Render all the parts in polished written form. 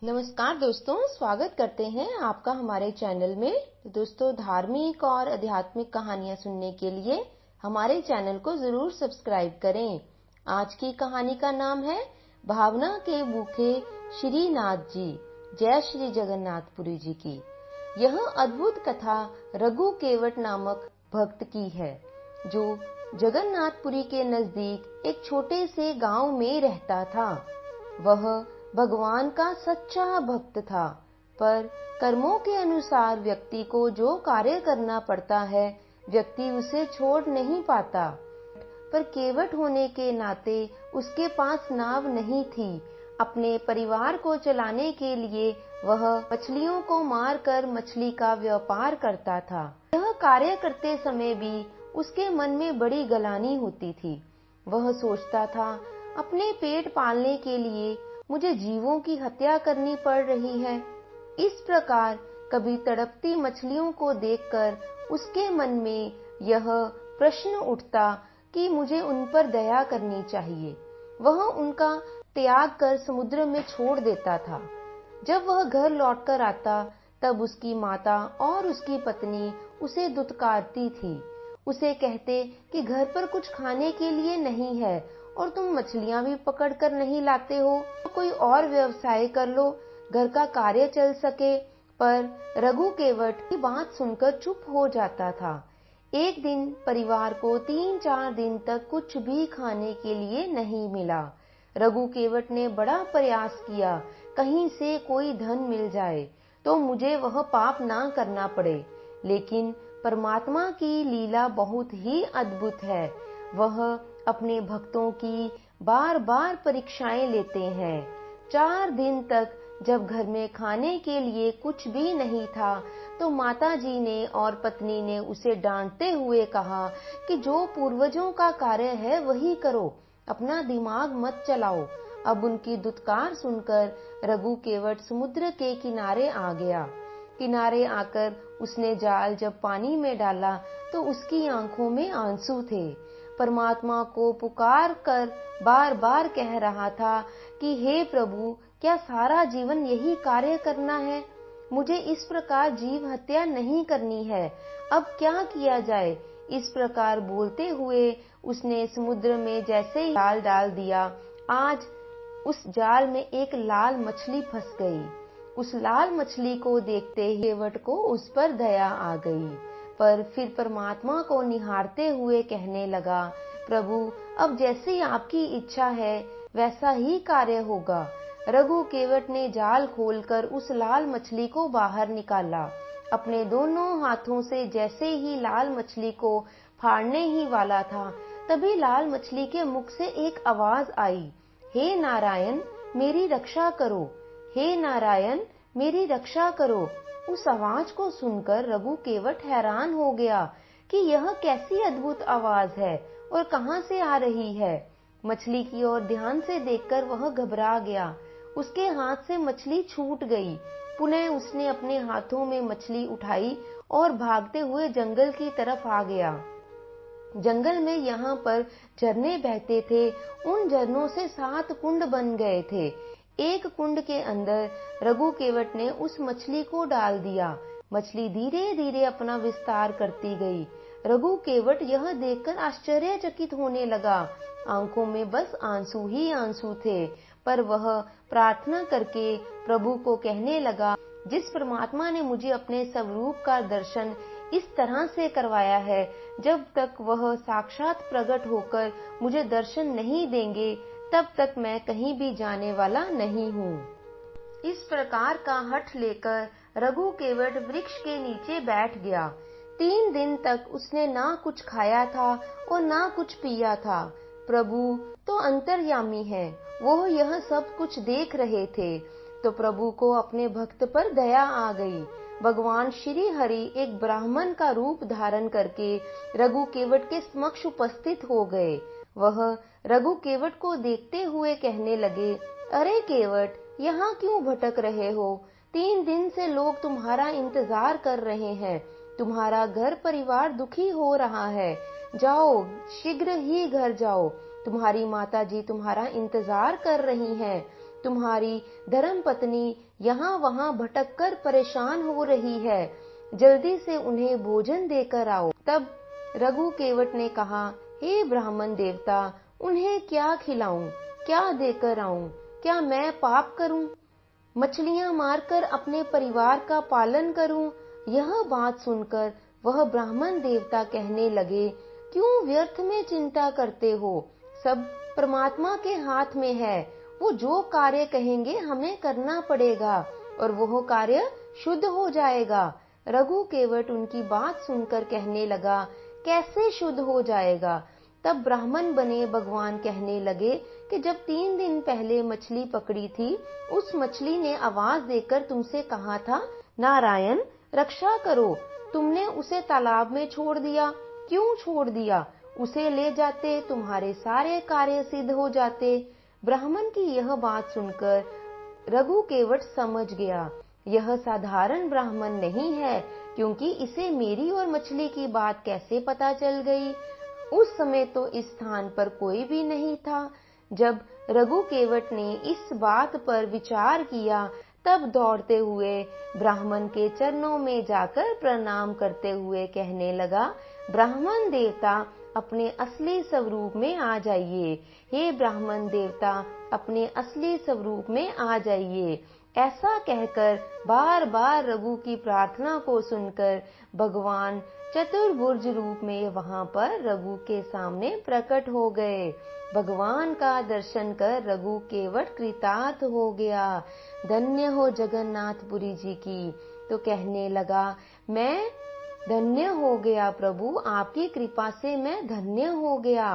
नमस्कार दोस्तों, स्वागत करते हैं आपका हमारे चैनल में। तो दोस्तों, धार्मिक और आध्यात्मिक कहानियां सुनने के लिए हमारे चैनल को जरूर सब्सक्राइब करें। आज की कहानी का नाम है भावना के भूखे श्रीनाथ जी। जय श्री जगन्नाथपुरी जी की। यह अद्भुत कथा रघु केवट नामक भक्त की है, जो जगन्नाथपुरी के नजदीक एक छोटे से गांव में रहता था। वह भगवान का सच्चा भक्त था, पर कर्मों के अनुसार व्यक्ति को जो कार्य करना पड़ता है, व्यक्ति उसे छोड़ नहीं पाता। पर केवट होने के नाते उसके पास नाव नहीं थी। अपने परिवार को चलाने के लिए वह मछलियों को मारकर मछली का व्यापार करता था। यह कार्य करते समय भी उसके मन में बड़ी गलानी होती थी। वह सोचता था, अपने पेट पालने के लिए मुझे जीवों की हत्या करनी पड़ रही है। इस प्रकार कभी तड़पती मछलियों को देखकर उसके मन में यह प्रश्न उठता कि मुझे उन पर दया करनी चाहिए। वह उनका त्याग कर समुद्र में छोड़ देता था। जब वह घर लौटकर आता, तब उसकी माता और उसकी पत्नी उसे दुत्कारती थी। उसे कहते कि घर पर कुछ खाने के लिए नहीं है और तुम मछलियां भी पकड़ कर नहीं लाते हो, तो कोई और व्यवसाय कर लो, घर का कार्य चल सके। पर रघु केवट की बात सुनकर चुप हो जाता था। एक दिन परिवार को 3-4 दिन तक कुछ भी खाने के लिए नहीं मिला। रघु केवट ने बड़ा प्रयास किया, कहीं से कोई धन मिल जाए तो मुझे वह पाप ना करना पड़े। लेकिन परमात्मा की लीला बहुत ही अद्भुत है। वह अपने भक्तों की बार बार परीक्षाएं लेते हैं। 4 दिन तक जब घर में खाने के लिए कुछ भी नहीं था, तो माता जी ने और पत्नी ने उसे डांटते हुए कहा कि जो पूर्वजों का कार्य है वही करो, अपना दिमाग मत चलाओ। अब उनकी दुत्कार सुनकर रघु केवट समुद्र के किनारे आ गया। किनारे आकर उसने जाल जब पानी में डाला तो उसकी आंखों में आंसू थे। परमात्मा को पुकार कर बार बार कह रहा था कि हे प्रभु, क्या सारा जीवन यही कार्य करना है? मुझे इस प्रकार जीव हत्या नहीं करनी है। अब क्या किया जाए? इस प्रकार बोलते हुए उसने समुद्र में जैसे ही जाल डाल दिया, आज उस जाल में एक लाल मछली फंस गई। उस लाल मछली को देखते ही केवट को उस पर दया आ गई। पर फिर परमात्मा को निहारते हुए कहने लगा, प्रभु, अब जैसी आपकी इच्छा है वैसा ही कार्य होगा। रघु केवट ने जाल खोलकर उस लाल मछली को बाहर निकाला। अपने दोनों हाथों से जैसे ही लाल मछली को फाड़ने ही वाला था, तभी लाल मछली के मुख से एक आवाज आई, हे नारायण, मेरी रक्षा करो, हे नारायण, मेरी रक्षा करो। उस आवाज को सुनकर रघु केवट हैरान हो गया कि यह कैसी अद्भुत आवाज है और कहां से आ रही है। मछली की ओर ध्यान से देखकर वह घबरा गया। उसके हाथ से मछली छूट गई। पुनः उसने अपने हाथों में मछली उठाई और भागते हुए जंगल की तरफ आ गया। जंगल में यहाँ पर झरने बहते थे। उन झरनों से 7 कुंड बन गए थे। एक कुंड के अंदर रघु केवट ने उस मछली को डाल दिया। मछली धीरे धीरे अपना विस्तार करती गई। रघु केवट यह देखकर आश्चर्यचकित होने लगा। आंखों में बस आंसू ही आंसू थे। पर वह प्रार्थना करके प्रभु को कहने लगा, जिस परमात्मा ने मुझे अपने स्वरूप का दर्शन इस तरह से करवाया है, जब तक वह साक्षात प्रकट होकर मुझे दर्शन नहीं देंगे, तब तक मैं कहीं भी जाने वाला नहीं हूँ। इस प्रकार का हठ लेकर रघु केवट वृक्ष के नीचे बैठ गया। 3 दिन तक उसने ना कुछ खाया था और ना कुछ पिया था। प्रभु तो अंतर्यामी है, वो यह सब कुछ देख रहे थे। तो प्रभु को अपने भक्त पर दया आ गई। भगवान श्री हरि एक ब्राह्मण का रूप धारण करके रघु केवट के समक्ष उपस्थित हो गए। वह रघु केवट को देखते हुए कहने लगे, अरे केवट, यहाँ क्यों भटक रहे हो? 3 दिन से लोग तुम्हारा इंतजार कर रहे हैं। तुम्हारा घर परिवार दुखी हो रहा है। जाओ, शीघ्र ही घर जाओ। तुम्हारी माता जी तुम्हारा इंतजार कर रही हैं। तुम्हारी धर्म पत्नी यहाँ वहाँ भटक कर परेशान हो रही है, जल्दी से उन्हें भोजन देकर आओ। तब रघु केवट ने कहा, हे ब्राह्मण देवता, उन्हें क्या खिलाऊं, क्या देकर आऊं? क्या मैं पाप करूं? मछलियां मारकर अपने परिवार का पालन करूं? यह बात सुनकर वह ब्राह्मण देवता कहने लगे, क्यों व्यर्थ में चिंता करते हो? सब परमात्मा के हाथ में है। वो जो कार्य कहेंगे हमें करना पड़ेगा और वह कार्य शुद्ध हो जाएगा। रघु केवट उनकी बात सुनकर कहने लगा, कैसे शुद्ध हो जाएगा? तब ब्राह्मण बने भगवान कहने लगे कि जब 3 दिन पहले मछली पकड़ी थी, उस मछली ने आवाज देकर तुमसे कहा था, नारायण रक्षा करो। तुमने उसे तालाब में छोड़ दिया। क्यों छोड़ दिया? उसे ले जाते तुम्हारे सारे कार्य सिद्ध हो जाते। ब्राह्मण की यह बात सुनकर रघु केवट समझ गया, यह साधारण ब्राह्मण नहीं है, क्योंकि इसे मेरी और मछली की बात कैसे पता चल गई? उस समय तो इस स्थान पर कोई भी नहीं था। जब रघु केवट ने इस बात पर विचार किया, तब दौड़ते हुए ब्राह्मण के चरणों में जाकर प्रणाम करते हुए कहने लगा, ब्राह्मण देवता अपने असली स्वरूप में आ जाइए। हे ब्राह्मण देवता, अपने असली स्वरूप में आ जाइए। ऐसा कहकर बार बार रघु की प्रार्थना को सुनकर भगवान चतुर्भुज रूप में वहां पर रघु के सामने प्रकट हो गए। भगवान का दर्शन कर रघु केवट कृतार्थ हो गया। धन्य हो जगन्नाथपुरी जी की। तो कहने लगा, मैं धन्य हो गया प्रभु, आपकी कृपा से मैं धन्य हो गया।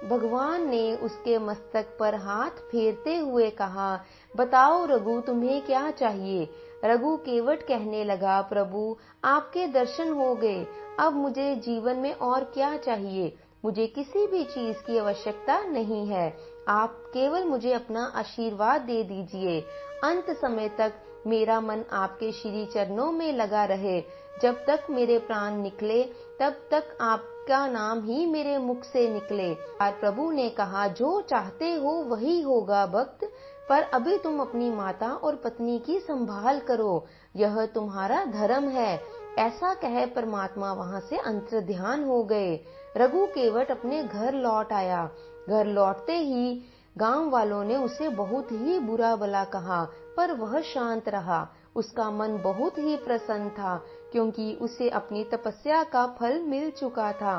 भगवान ने उसके मस्तक पर हाथ फेरते हुए कहा, बताओ रघु, तुम्हें क्या चाहिए? रघु केवट कहने लगा, प्रभु आपके दर्शन हो गए, अब मुझे जीवन में और क्या चाहिए? मुझे किसी भी चीज की आवश्यकता नहीं है। आप केवल मुझे अपना आशीर्वाद दे दीजिए। अंत समय तक मेरा मन आपके श्री चरणों में लगा रहे। जब तक मेरे प्राण निकले तब तक आपका नाम ही मेरे मुख से निकले। और प्रभु ने कहा, जो चाहते हो वही होगा भक्त, पर अभी तुम अपनी माता और पत्नी की संभाल करो, यह तुम्हारा धर्म है। ऐसा कह परमात्मा वहां से अंतर्ध्यान हो गए। रघु केवट अपने घर लौट आया। घर लौटते ही गांव वालों ने उसे बहुत ही बुरा भला कहा, पर वह शांत रहा। उसका मन बहुत ही प्रसन्न था, क्योंकि उसे अपनी तपस्या का फल मिल चुका था।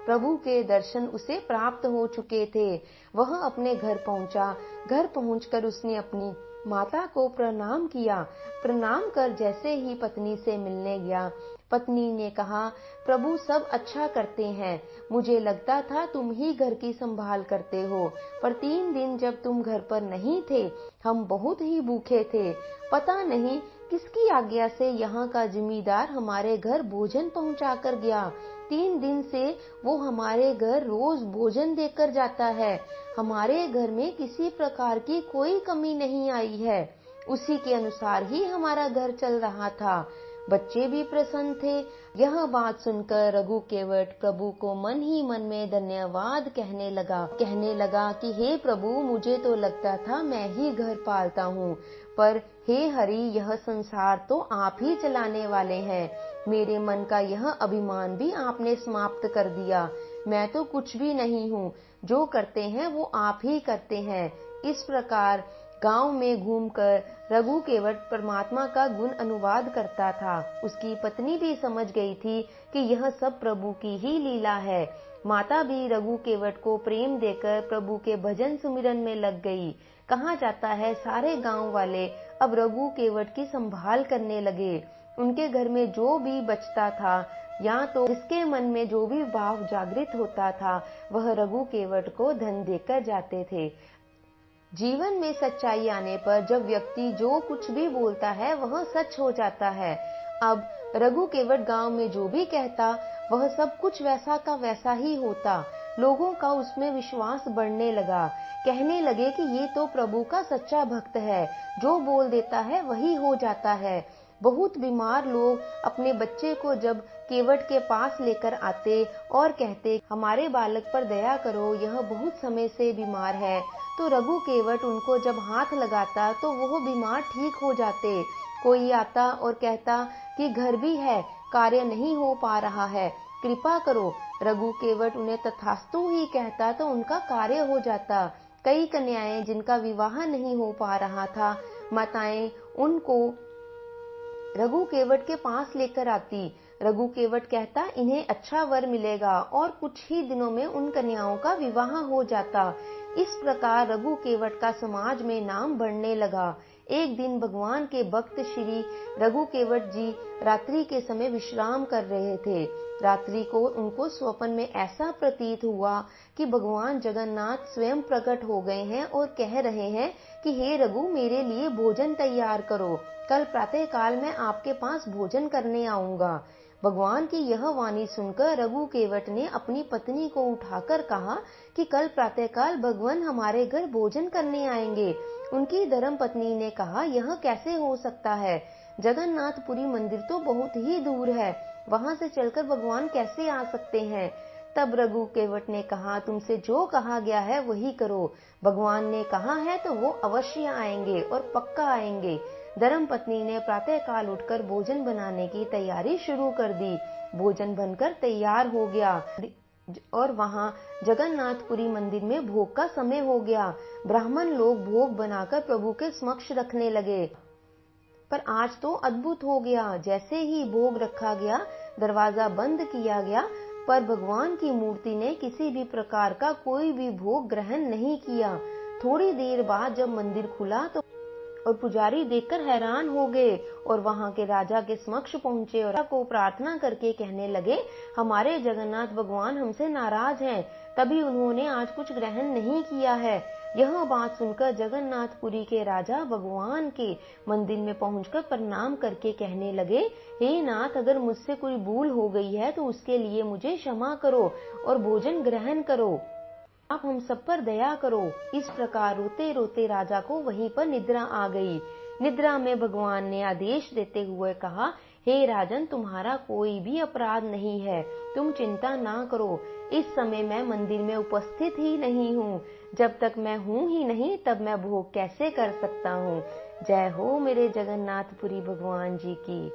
प्रभु के दर्शन उसे प्राप्त हो चुके थे। वह अपने घर पहुंचा। घर पहुंचकर उसने अपनी माता को प्रणाम किया। प्रणाम कर जैसे ही पत्नी से मिलने गया, पत्नी ने कहा, प्रभु सब अच्छा करते हैं। मुझे लगता था तुम ही घर की संभाल करते हो, पर 3 दिन जब तुम घर पर नहीं थे, हम बहुत ही भूखे थे। पता नहीं किसकी आज्ञा से यहाँ का जिम्मेदार हमारे घर भोजन पहुँचा कर गया। 3 दिन से वो हमारे घर रोज भोजन देकर जाता है। हमारे घर में किसी प्रकार की कोई कमी नहीं आई है। उसी के अनुसार ही हमारा घर चल रहा था। बच्चे भी प्रसन्न थे। यह बात सुनकर रघु केवट प्रभु को मन ही मन में धन्यवाद कहने लगा कि हे प्रभु, मुझे तो लगता था मैं ही घर पालता हूँ, पर हे हरि, यह संसार तो आप ही चलाने वाले हैं। मेरे मन का यह अभिमान भी आपने समाप्त कर दिया। मैं तो कुछ भी नहीं हूँ, जो करते हैं वो आप ही करते हैं। इस प्रकार गांव में घूमकर रघु केवट परमात्मा का गुण अनुवाद करता था। उसकी पत्नी भी समझ गई थी कि यह सब प्रभु की ही लीला है। माता भी रघु केवट को प्रेम देकर प्रभु के भजन सुमिरन में लग गई। कहा जाता है, सारे गांव वाले अब रघु केवट की संभाल करने लगे। उनके घर में जो भी बचता था, या तो जिसके मन में जो भी भाव जागृत होता था, वह रघु केवट को धन देकर जाते थे। जीवन में सच्चाई आने पर जब व्यक्ति जो कुछ भी बोलता है वह सच हो जाता है। अब रघु केवट गांव में जो भी कहता, वह सब कुछ वैसा का वैसा ही होता। लोगों का उसमें विश्वास बढ़ने लगा। कहने लगे कि ये तो प्रभु का सच्चा भक्त है, जो बोल देता है वही हो जाता है। बहुत बीमार लोग अपने बच्चे को जब केवट के पास लेकर आते और कहते, हमारे बालक पर दया करो, यह बहुत समय से बीमार है, तो रघु केवट उनको जब हाथ लगाता तो वो बीमार ठीक हो जाते। कोई आता और कहता कि घर भी है, कार्य नहीं हो पा रहा है, कृपा करो। रघु केवट उन्हें तथास्तु ही कहता तो उनका कार्य हो जाता। कई कन्याएं जिनका विवाह नहीं हो पा रहा था, माताएं उनको रघु केवट के पास लेकर आती। रघु केवट कहता इन्हें अच्छा वर मिलेगा और कुछ ही दिनों में उन कन्याओं का विवाह हो जाता। इस प्रकार रघु केवट का समाज में नाम बढ़ने लगा। एक दिन भगवान के भक्त श्री रघु केवट जी रात्रि के समय विश्राम कर रहे थे। रात्रि को उनको स्वप्न में ऐसा प्रतीत हुआ कि भगवान जगन्नाथ स्वयं प्रकट हो गए हैं और कह रहे हैं कि हे रघु, मेरे लिए भोजन तैयार करो, कल प्रातः काल मैं आपके पास भोजन करने आऊंगा। भगवान की यह वाणी सुनकर रघु केवट ने अपनी पत्नी को उठाकर कहा कि कल प्रातःकाल भगवान हमारे घर भोजन करने आएंगे। उनकी धर्म पत्नी ने कहा, यह कैसे हो सकता है, जगन्नाथपुरी मंदिर तो बहुत ही दूर है, वहां से चलकर भगवान कैसे आ सकते हैं। तब रघु केवट ने कहा, तुमसे जो कहा गया है वही करो, भगवान ने कहा है तो वो अवश्य आएंगे और पक्का आएंगे। धर्म पत्नी ने प्रातः काल उठकर भोजन बनाने की तैयारी शुरू कर दी। भोजन बनकर तैयार हो गया और वहां जगन्नाथपुरी मंदिर में भोग का समय हो गया। ब्राह्मण लोग भोग बनाकर प्रभु के समक्ष रखने लगे। पर आज तो अद्भुत हो गया, जैसे ही भोग रखा गया दरवाजा बंद किया गया, पर भगवान की मूर्ति ने किसी भी प्रकार का कोई भी भोग ग्रहण नहीं किया। थोड़ी देर बाद जब मंदिर खुला तो और पुजारी देखकर हैरान हो गए और वहां के राजा के समक्ष पहुंचे और को प्रार्थना करके कहने लगे, हमारे जगन्नाथ भगवान हमसे नाराज हैं, तभी उन्होंने आज कुछ ग्रहण नहीं किया है। यह बात सुनकर जगन्नाथपुरी के राजा भगवान के मंदिर में पहुंचकर प्रणाम करके कहने लगे, हे नाथ, अगर मुझसे कोई भूल हो गई है तो उसके लिए मुझे क्षमा करो और भोजन ग्रहण करो, आप हम सब पर दया करो। इस प्रकार रोते रोते राजा को वहीं पर निद्रा आ गई। निद्रा में भगवान ने आदेश देते हुए कहा, हे राजन, तुम्हारा कोई भी अपराध नहीं है, तुम चिंता ना करो। इस समय मैं मंदिर में उपस्थित ही नहीं हूँ, जब तक मैं हूँ ही नहीं तब मैं भोग कैसे कर सकता हूँ। जय हो मेरे जगन्नाथपुरी भगवान जी की।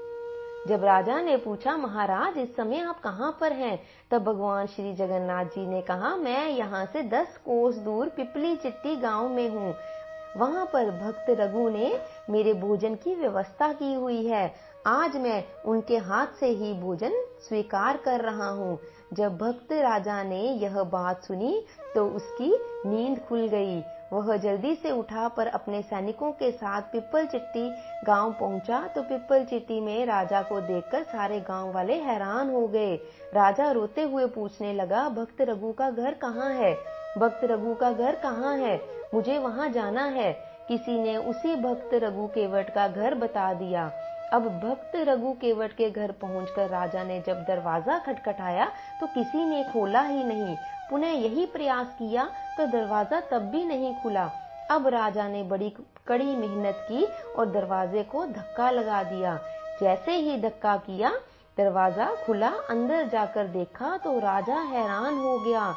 जब राजा ने पूछा, महाराज इस समय आप कहाँ पर हैं, तब भगवान श्री जगन्नाथ जी ने कहा, मैं यहाँ से 10 कोस दूर पिपली चिट्टी गांव में हूँ, वहां पर भक्त रघु ने मेरे भोजन की व्यवस्था की हुई है, आज मैं उनके हाथ से ही भोजन स्वीकार कर रहा हूँ। जब भक्त राजा ने यह बात सुनी तो उसकी नींद खुल गई। वह जल्दी से उठा पर अपने सैनिकों के साथ पिपल चिट्टी गांव पहुंचा तो पिपल चिट्टी में राजा को देखकर सारे गांव वाले हैरान हो गए। राजा रोते हुए पूछने लगा, भक्त रघु का घर कहाँ है, भक्त रघु का घर कहाँ है, मुझे वहां जाना है। किसी ने उसी भक्त रघु केवट का घर बता दिया। अब भक्त रघु केवट के घर पहुंचकर राजा ने जब दरवाजा खटखटाया तो किसी ने खोला ही नहीं। पुनः यही प्रयास किया तो दरवाजा तब भी नहीं खुला। अब राजा ने बड़ी कड़ी मेहनत की और दरवाजे को धक्का लगा दिया। जैसे ही धक्का किया दरवाजा खुला, अंदर जाकर देखा तो राजा हैरान हो गया।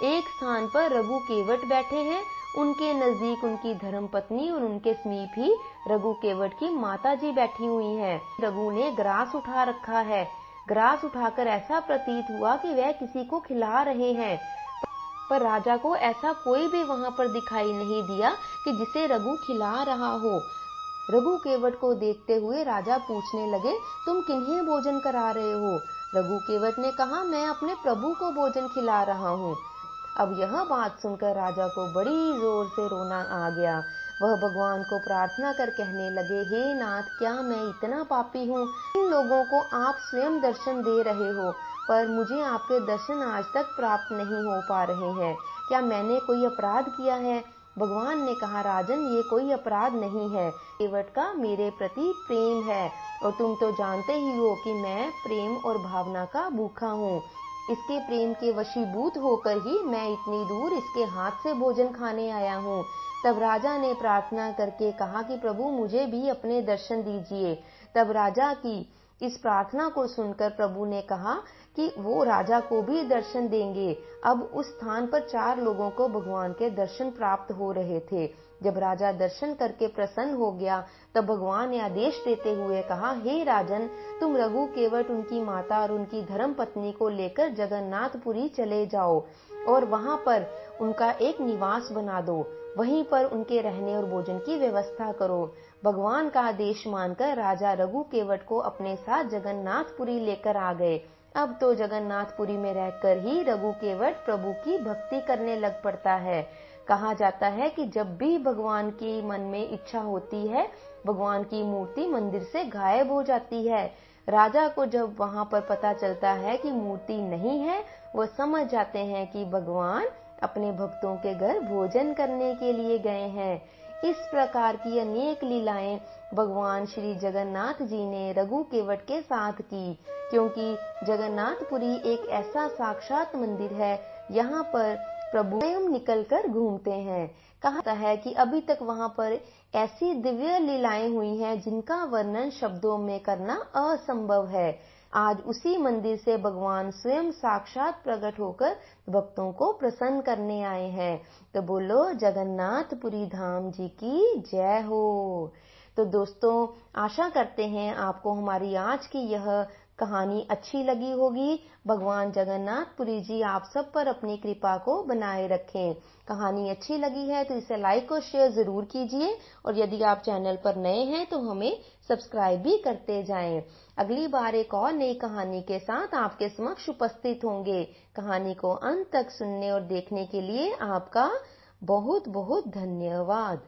एक स्थान पर रघु केवट बैठे हैं, उनके नजदीक उनकी धर्मपत्नी और उनके समीप ही रघु केवट की माता जी बैठी हुई हैं। रघु ने ग्रास उठा रखा है। ग्रास उठाकर ऐसा प्रतीत हुआ कि वह किसी को खिला रहे हैं, पर राजा को ऐसा कोई भी वहां पर दिखाई नहीं दिया कि जिसे रघु खिला रहा हो। रघु केवट को देखते हुए राजा पूछने लगे, तुम किन्हें भोजन करा रहे हो? रघु केवट ने कहा, मैं अपने प्रभु को भोजन खिला रहा हूँ। अब यह बात सुनकर राजा को बड़ी जोर से रोना आ गया। वह भगवान को प्रार्थना कर कहने लगे, हे नाथ, क्या मैं इतना पापी हूँ? इन लोगों को आप स्वयं दर्शन दे रहे हो, पर मुझे आपके दर्शन आज तक प्राप्त नहीं हो पा रहे हैं। क्या मैंने कोई अपराध किया है? भगवान ने कहा, राजन, ये कोई अपराध नहीं है, केवट का मेरे प्रति प्रेम है और तुम तो जानते ही हो कि मैं प्रेम और भावना का भूखा हूँ। इसके प्रेम के वशीभूत होकर ही मैं इतनी दूर इसके हाथ से भोजन खाने आया हूँ। तब राजा ने प्रार्थना करके कहा कि प्रभु मुझे भी अपने दर्शन दीजिए। तब राजा की इस प्रार्थना को सुनकर प्रभु ने कहा कि वो राजा को भी दर्शन देंगे। अब उस स्थान पर 4 लोगों को भगवान के दर्शन प्राप्त हो रहे थे। जब राजा दर्शन करके प्रसन्न हो गया, तब भगवान ने आदेश देते हुए कहा, हे राजन, तुम रघु केवट, उनकी माता और उनकी धर्म पत्नी को लेकर जगन्नाथपुरी चले जाओ और वहां पर उनका एक निवास बना दो। वहीं पर उनके रहने और भोजन की व्यवस्था करो। भगवान का आदेश मानकर राजा रघु केवट को अपने साथ जगन्नाथपुरी लेकर आ गए। अब तो जगन्नाथपुरी में रहकर ही रघु केवट प्रभु की भक्ति करने लग पड़ता है। कहा जाता है कि जब भी भगवान की मन में इच्छा होती है, भगवान की मूर्ति मंदिर से गायब हो जाती है। राजा को जब वहां पर पता चलता है कि मूर्ति नहीं है, वो समझ जाते हैं कि भगवान अपने भक्तों के घर भोजन करने के लिए गए हैं। इस प्रकार की अनेक लीलाएं भगवान श्री जगन्नाथ जी ने रघु केवट के साथ की, क्योंकि जगन्नाथपुरी एक ऐसा साक्षात मंदिर है, यहाँ पर प्रभु स्वयं निकलकर घूमते हैं। कहा है कि अभी तक वहां पर ऐसी दिव्य लीलाएं हुई हैं जिनका वर्णन शब्दों में करना असंभव है। आज उसी मंदिर से भगवान स्वयं साक्षात प्रकट होकर भक्तों को प्रसन्न करने आए हैं। तो बोलो जगन्नाथपुरी धाम जी की जय हो। तो दोस्तों, आशा करते हैं आपको हमारी आज की यह कहानी अच्छी लगी होगी। भगवान जगन्नाथपुरी जी आप सब पर अपनी कृपा को बनाए रखें। कहानी अच्छी लगी है तो इसे लाइक और शेयर जरूर कीजिए, और यदि आप चैनल पर नए हैं तो हमें सब्सक्राइब भी करते जाएं। अगली बार एक और नई कहानी के साथ आपके समक्ष उपस्थित होंगे। कहानी को अंत तक सुनने और देखने के लिए आपका बहुत बहुत धन्यवाद।